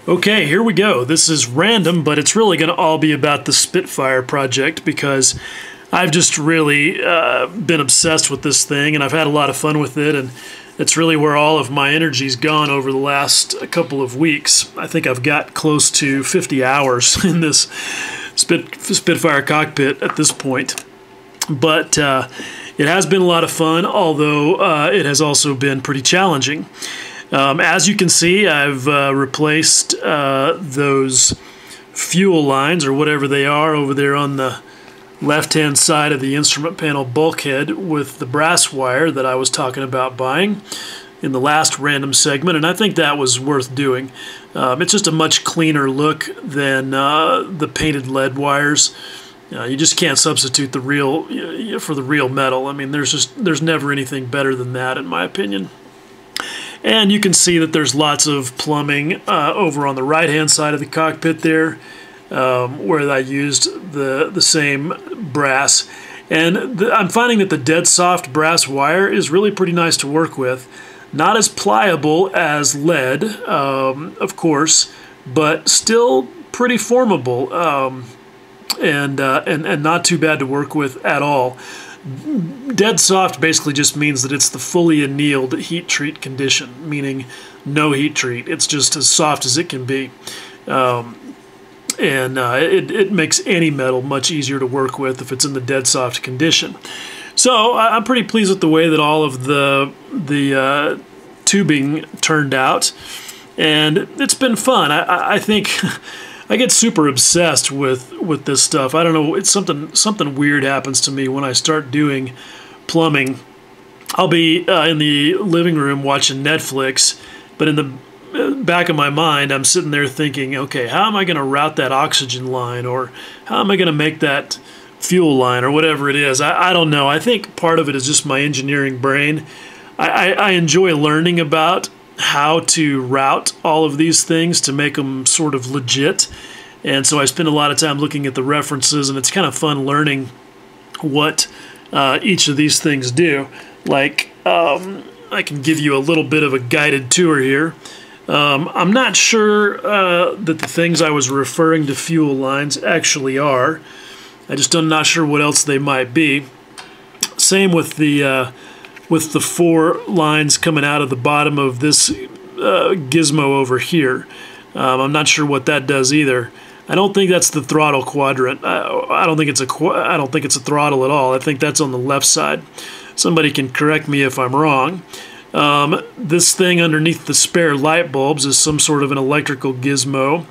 Okay, here we go. This is random, but it's really going to all be about the Spitfire project because I've just really been obsessed with this thing, and I've had a lot of fun with it, and it's really where all of my energy's gone over the last couple of weeks. I think I've got close to 50 hours in this Spitfire cockpit at this point. But it has been a lot of fun, although it has also been pretty challenging. As you can see, I've replaced those fuel lines, or whatever they are, over there on the left-hand side of the instrument panel bulkhead with the brass wire that I was talking about buying in the last random segment, and I think that was worth doing. It's just a much cleaner look than the painted lead wires. You just can't substitute the real for the real metal. I mean, there's never anything better than that, in my opinion. And you can see that there's lots of plumbing over on the right-hand side of the cockpit there, where I used the same brass. And I'm finding that the dead soft brass wire is really pretty nice to work with. Not as pliable as lead, of course, but still pretty formable, and not too bad to work with at all. Dead soft basically just means that it's the fully annealed heat treat condition, meaning no heat treat. It's just as soft as it can be. It makes any metal much easier to work with if it's in the dead soft condition. So I'm pretty pleased with the way that all of the tubing turned out, and it's been fun. I think I get super obsessed with this stuff. I don't know, it's something weird happens to me when I start doing plumbing. I'll be in the living room watching Netflix, but in the back of my mind I'm sitting there thinking, okay, how am I going to route that oxygen line, or how am I going to make that fuel line, or whatever it is. I don't know. I think part of it is just my engineering brain. I enjoy learning about how to route all of these things to make them sort of legit, and so I spend a lot of time looking at the references, and it's kind of fun learning what each of these things do. Like, I can give you a little bit of a guided tour here. I'm not sure that the things I was referring to fuel lines actually are. I just am not sure what else they might be. Same with the four lines coming out of the bottom of this gizmo over here. I'm not sure what that does either. I don't think that's the throttle quadrant. I don't think it's a throttle at all. I think that's on the left side. Somebody can correct me if I'm wrong. This thing underneath the spare light bulbs is some sort of an electrical gizmo.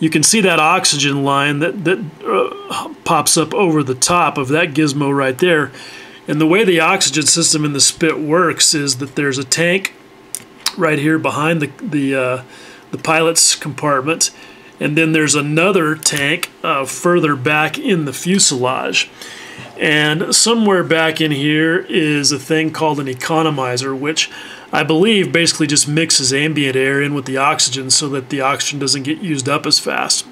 You can see that oxygen line that pops up over the top of that gizmo right there. And the way the oxygen system in the Spit works is that there's a tank right here behind the pilot's compartment, and then there's another tank further back in the fuselage. And somewhere back in here is a thing called an economizer, which I believe basically just mixes ambient air in with the oxygen so that the oxygen doesn't get used up as fast.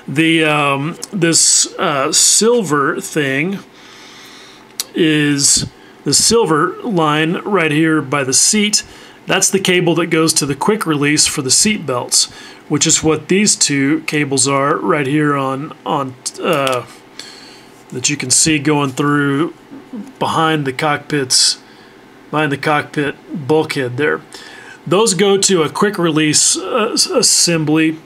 This silver thing is the silver line right here by the seat. That's the cable that goes to the quick release for the seat belts, which is what these two cables are right here that you can see going through behind the cockpit bulkhead there. Those go to a quick release assembly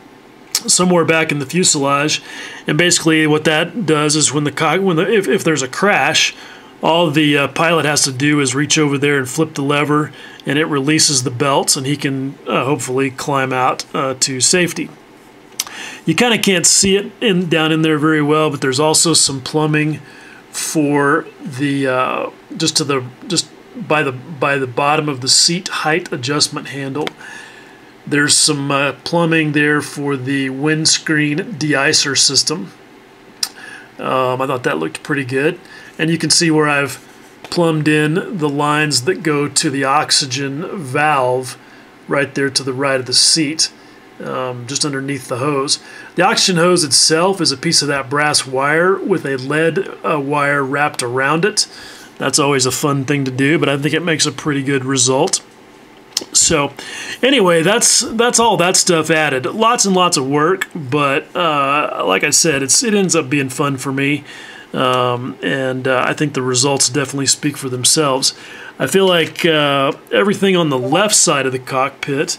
somewhere back in the fuselage, and basically what that does is if there's a crash, all the pilot has to do is reach over there and flip the lever, and it releases the belts, and he can hopefully climb out to safety. You kind of can't see it down in there very well, but there's also some plumbing for the just by the bottom of the seat height adjustment handle. There's some plumbing there for the windscreen de-icer system. I thought that looked pretty good. And you can see where I've plumbed in the lines that go to the oxygen valve right there to the right of the seat, just underneath the hose. The oxygen hose itself is a piece of that brass wire with a lead wire wrapped around it. That's always a fun thing to do, but I think it makes a pretty good result. So anyway, that's all that stuff added. Lots and lots of work, but like I said, it ends up being fun for me. And I think the results definitely speak for themselves. I feel like everything on the left side of the cockpit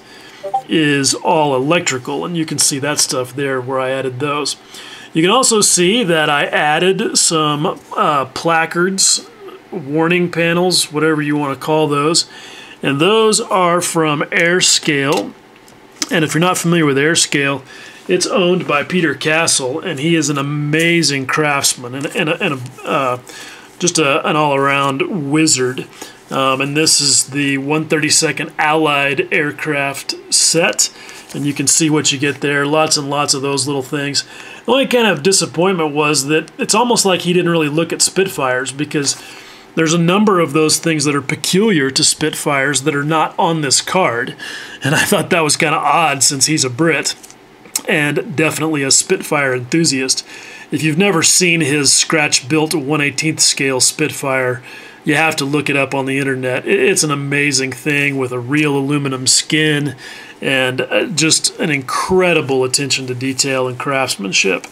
is all electrical, and you can see that stuff there where I added those. You can also see that I added some placards, warning panels, whatever you want to call those, and those are from AirScale. And if you're not familiar with AirScale, it's owned by Peter Castle, and he is an amazing craftsman and just an all-around wizard. And this is the 132nd Allied aircraft set, and you can see what you get there. Lots and lots of those little things. The only kind of disappointment was that it's almost like he didn't really look at Spitfires, because there's a number of those things that are peculiar to Spitfires that are not on this card. And I thought that was kind of odd, since he's a Brit and definitely a Spitfire enthusiast. If you've never seen his scratch-built 1/18th scale Spitfire, you have to look it up on the internet. It's an amazing thing with a real aluminum skin and just an incredible attention to detail and craftsmanship.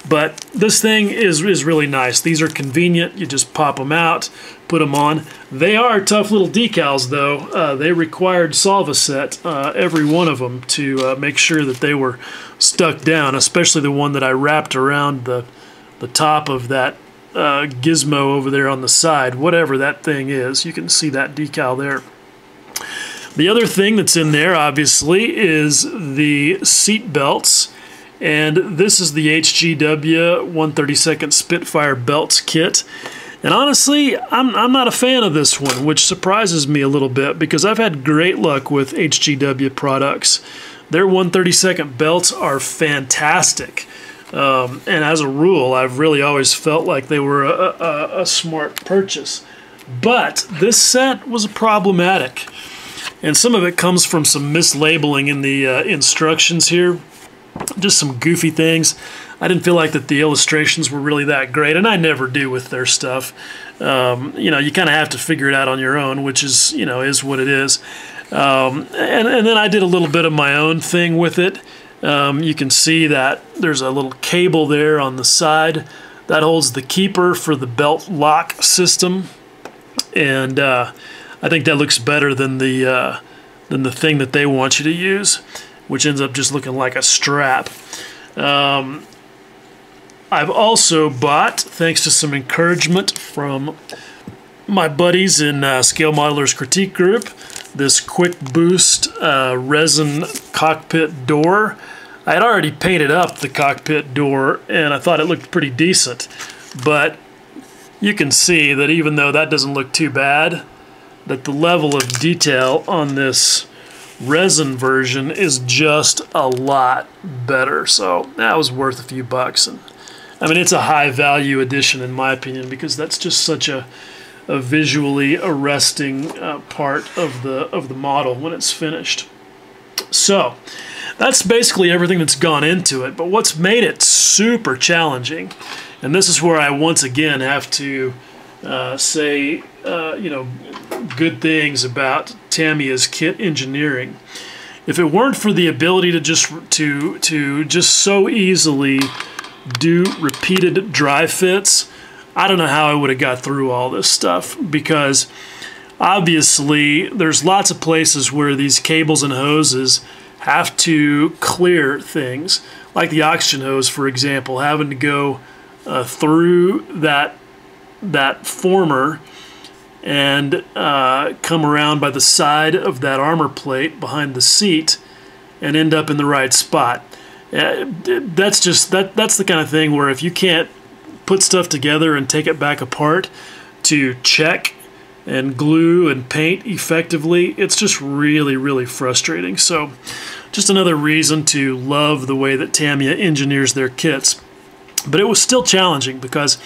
But this thing is really nice. These are convenient. You just pop them out, put them on. They are tough little decals, though. They required Solvaset, every one of them, to make sure that they were stuck down, especially the one that I wrapped around the top of that gizmo over there on the side, whatever that thing is. You can see that decal there. The other thing that's in there, obviously, is the seat belts, and this is the HGW 132nd Spitfire belts kit. And honestly, I'm not a fan of this one, which surprises me a little bit, because I've had great luck with HGW products. Their 132nd belts are fantastic. And as a rule, I've really always felt like they were a smart purchase. But this set was problematic. And some of it comes from some mislabeling in the instructions here. Just some goofy things. I didn't feel like that the illustrations were really that great, and I never do with their stuff. You know, you kind of have to figure it out on your own, which is, you know, is what it is. And then I did a little bit of my own thing with it. You can see that there's a little cable there on the side that holds the keeper for the belt lock system, and I think that looks better than the thing that they want you to use, which ends up just looking like a strap. I've also bought, thanks to some encouragement from my buddies in Scale Modelers Critique Group, this Quick Boost resin cockpit door. I had already painted up the cockpit door, and I thought it looked pretty decent. But you can see that even though that doesn't look too bad, that the level of detail on this resin version is just a lot better. So that was worth a few bucks. And I mean, it's a high value addition in my opinion, because that's just such a visually arresting part of the model when it's finished. So that's basically everything that's gone into it. But what's made it super challenging, and this is where I once again have to say you know, good things about Tamiya's kit engineering. If it weren't for the ability to just so easily do repeated dry fits, I don't know how I would have got through all this stuff, because obviously there's lots of places where these cables and hoses have to clear things, like the oxygen hose, for example, having to go through that former and come around by the side of that armor plate behind the seat and end up in the right spot. That's the kind of thing where if you can't put stuff together and take it back apart to check and glue and paint effectively, it's just really, really frustrating. So just another reason to love the way that Tamiya engineers their kits. But it was still challenging because,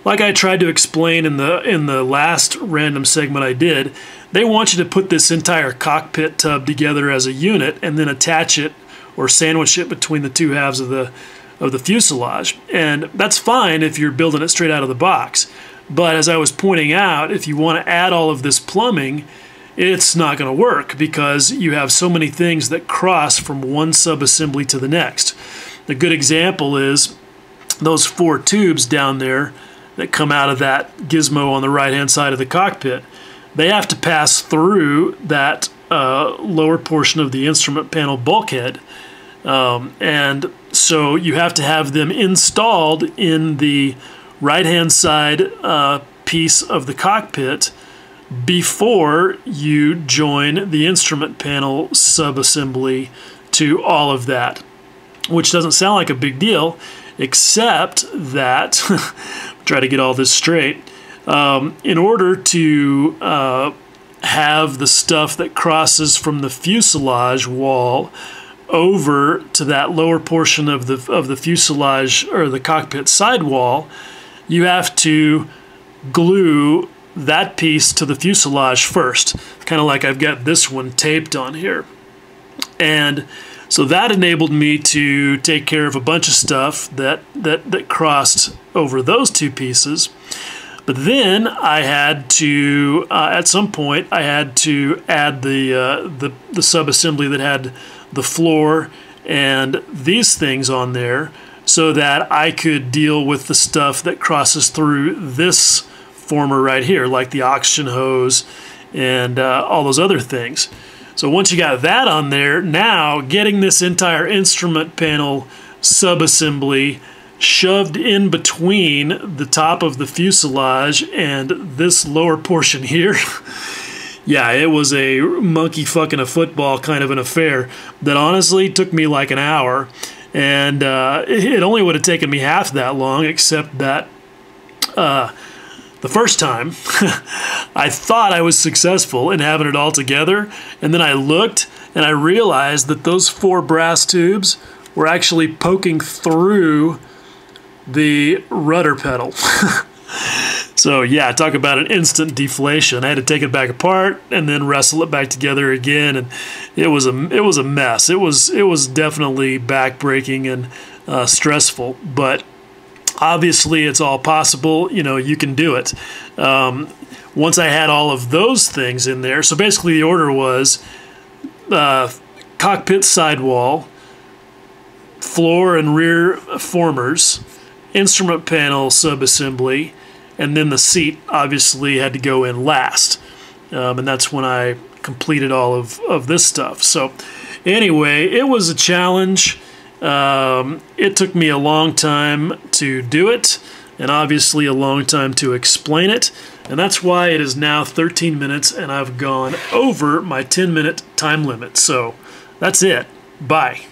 like I tried to explain in the last random segment I did, they want you to put this entire cockpit tub together as a unit and then attach it or sandwich it between the two halves of the fuselage. And that's fine if you're building it straight out of the box. But as I was pointing out, if you want to add all of this plumbing, it's not going to work because you have so many things that cross from one subassembly to the next. A good example is those 4 tubes down there that come out of that gizmo on the right-hand side of the cockpit. They have to pass through that lower portion of the instrument panel bulkhead. And so you have to have them installed in the right-hand side piece of the cockpit before you join the instrument panel subassembly to all of that, which doesn't sound like a big deal, except that, try to get all this straight, in order to have the stuff that crosses from the fuselage wall over to that lower portion of the fuselage or the cockpit sidewall, you have to glue that piece to the fuselage first, kind of like I've got this one taped on here. And so that enabled me to take care of a bunch of stuff that crossed over those 2 pieces. But then I had to, at some point, I had to add the subassembly that had the floor and these things on there so that I could deal with the stuff that crosses through this former right here, like the oxygen hose and all those other things. So once you got that on there, now getting this entire instrument panel subassembly shoved in between the top of the fuselage and this lower portion here, yeah, it was a monkey fucking a football kind of an affair that honestly took me like an hour. And it only would have taken me half that long, except that the first time, I thought I was successful in having it all together, and then I looked and I realized that those 4 brass tubes were actually poking through the rudder pedal. So yeah, talk about an instant deflation. I had to take it back apart and then wrestle it back together again, and it was a mess. It was definitely backbreaking and stressful, but obviously it's all possible. You know, you can do it. Once I had all of those things in there, so basically the order was cockpit sidewall, floor and rear formers, instrument panel subassembly, and then the seat obviously had to go in last. And that's when I completed all of this stuff. So anyway, it was a challenge. It took me a long time to do it, and obviously a long time to explain it. And that's why it is now 13 minutes and I've gone over my 10-minute time limit. So that's it. Bye.